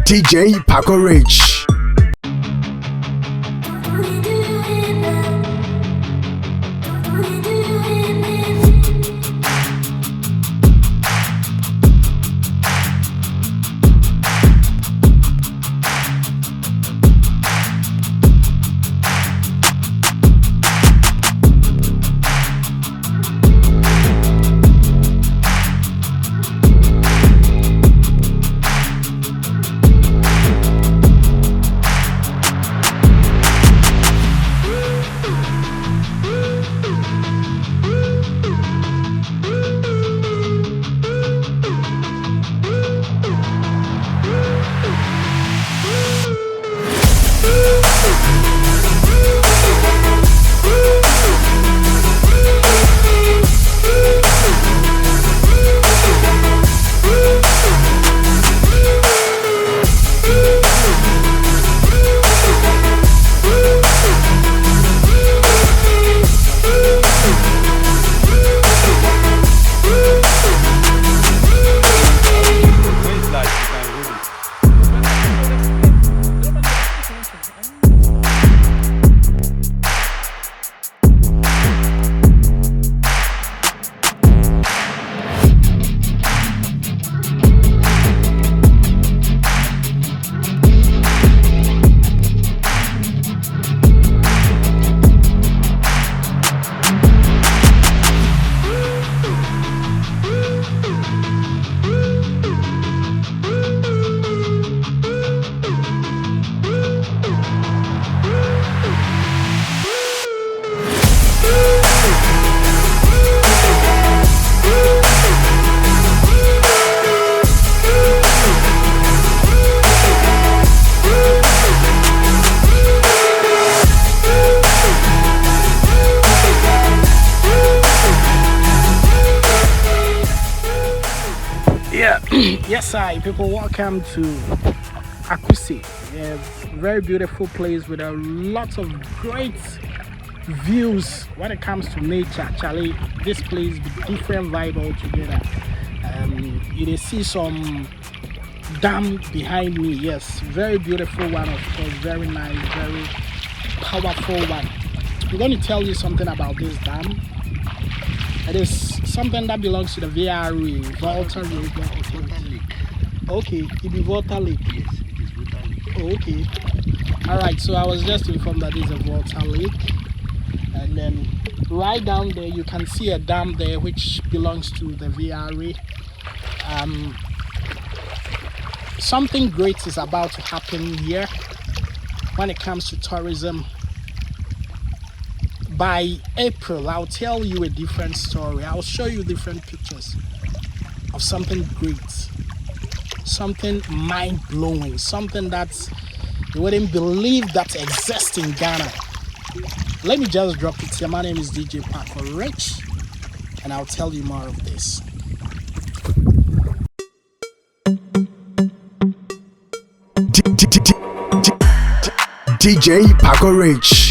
DJ Paco Rich. Yes, hi people, welcome to Akusi, a very beautiful place with a lot of great views when it comes to nature. Charlie, this place with different vibe altogether. You see some dam behind me. Yes, very beautiful one, of course, very nice, very powerful one. I'm going to tell you something about this dam. It is something that belongs to the VRA, Volta River. Okay, it is Volta Lake. Yes, it is Volta Lake. Oh, okay. Alright, so I was just informed that it's a Volta Lake. And then right down there you can see a dam there which belongs to the VRA. Something great is about to happen here when it comes to tourism. By April, I'll tell you a different story. I'll show you different pictures of something great, something mind-blowing, something that you wouldn't believe that exists in Ghana. Let me just drop it here. My name is DJ Paco Rich, and I'll tell you more of this. DJ Paco Rich.